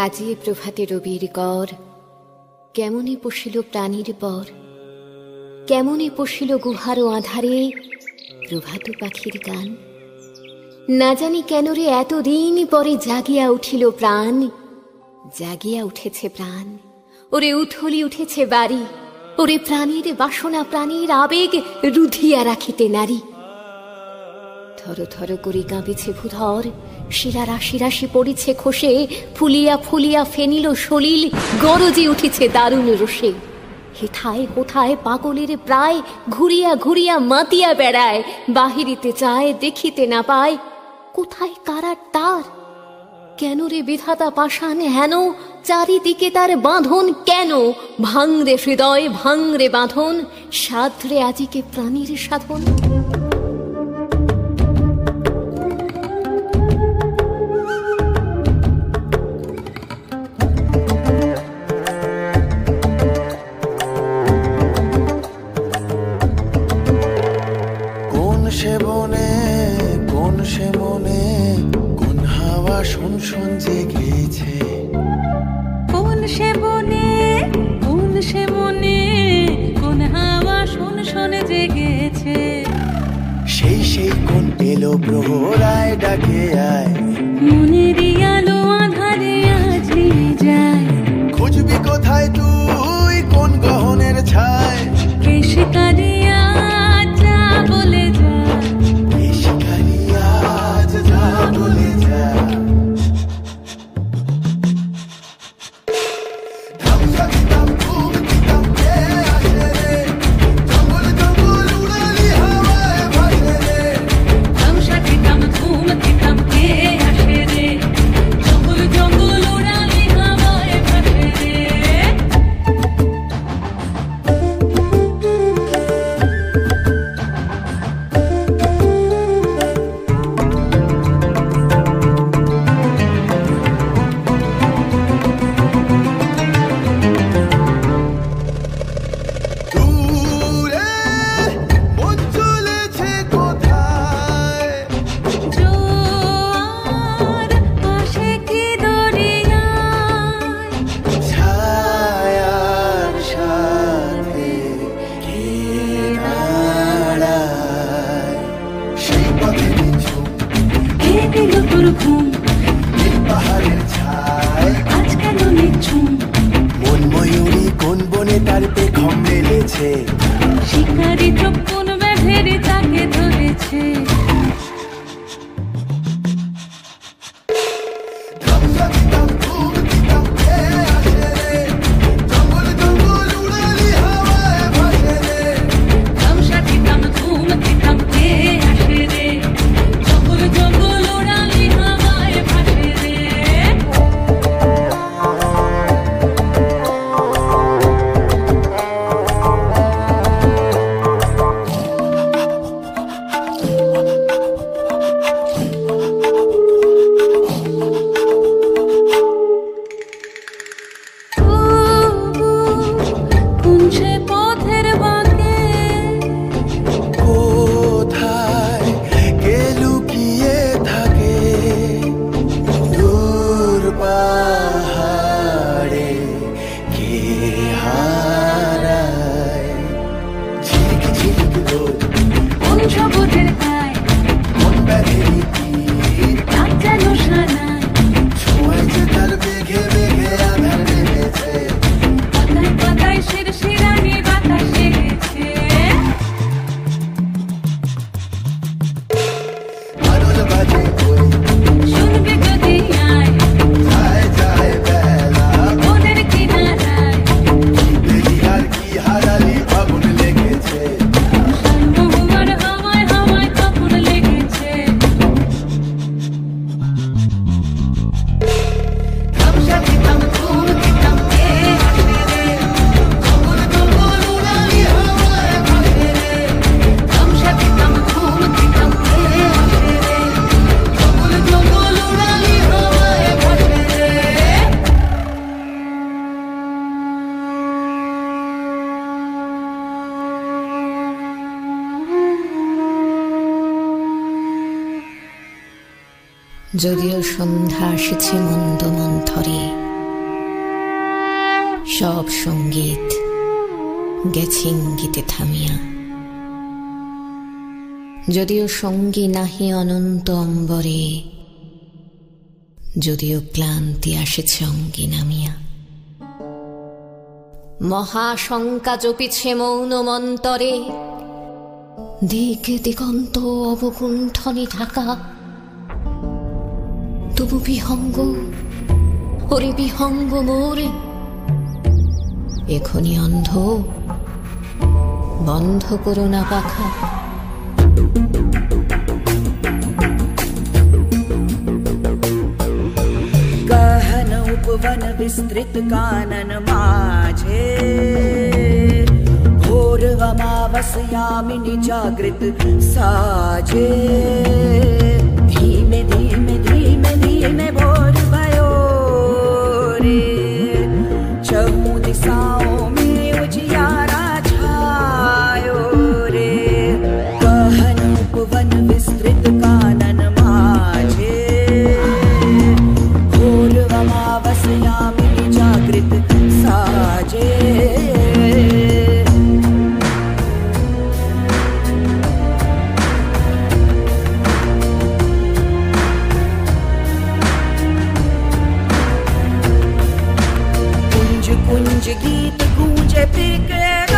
আজি প্রভাতে রবির কর, কেমনে পশিল প্রাণীর পর, কেমনে পশিল গুহার আধারে প্রভাত পাখির গান। না জানি কেন রে এতদিন পরে জাগিয়া উঠিল প্রাণ, জাগিয়া উঠেছে প্রাণ। ওরে উথলি উঠেছে বাড়ি, ওরে প্রাণীর বাসনা প্রাণীর আবেগ রুধিয়া রাখিতে নারী। থর থর করে কাঁপিছে ভূধর, শিরা রাশি রাশি পড়িছে খসে, ফুলিয়া ফুলিয়া ফেনিল সলিল, গরজে উঠেছে দারুণ রোষে। হেথায় কোথায় পাগলের প্রায়, ঘুরিয়া ঘুরিয়া মাতিয়া বেড়ায়, বাহিরিতে চায় দেখিতে না পায়, কোথায় কারার তার। কেন রে বিধাতা পাষাণ হেন, চারিদিকে তার বাঁধন কেন? ভাঙরে হৃদয় ভাঙরে বাঁধন, সাধরে আজিকে প্রাণীর সাধন। শোন শোন জেগেছে কোন সে বনে, কোন সে মনে, কোন হাওয়া শোন শোন জেগেছে। সেই কোন এলো প্রহরায় ডাকে আয়, মনেরই আলো আধারে আজ নিয়ে যায়। খুঁজবি কোথায় তুই কোন গহনের ছায়, কে শিকারিয়া যা বলে যা, কে শিকারিয়া যা বলে যা। পাহাড়ের ছায় আজ কেন নিঝুম, মন ময়ূরী কোন বনে তার পেখম মেলেছে, শিকারি চোখ কোন ব্যাধের তাকে ধরেছে। যদিও সন্ধ্যা আসেছে মন্দ মন্থরে, সব সঙ্গীত গেছে ইঙ্গিতে থামিয়া। যদিও সঙ্গী নাহি অনন্ত অম্বরে, যদিও ক্লান্তি আসেছে অঙ্গে নামিয়া। মহাশঙ্কা জপিছে মৌন মন্তরে, দিক দিগন্ত অবগুণ্ঠনে ঢাকা। তবু বিহঙ্গ, ওরে বিহঙ্গ মোর, এখনি অন্ধ, বন্ধ করো না পাখা। गहन उपवन विस्तृत कानन माझे, घोर अमावस्यामिनी जागृत साजे। धीमे धीमे धीमे धीमे भोर भयो रे, चहु दिशाओं में उजियारा छायो रे। गहन उपवन विस्तृत कानन माझे, घोर अमावस्यामिनी जागृत साजे। कुंज कुंज गीत गूंजे फिर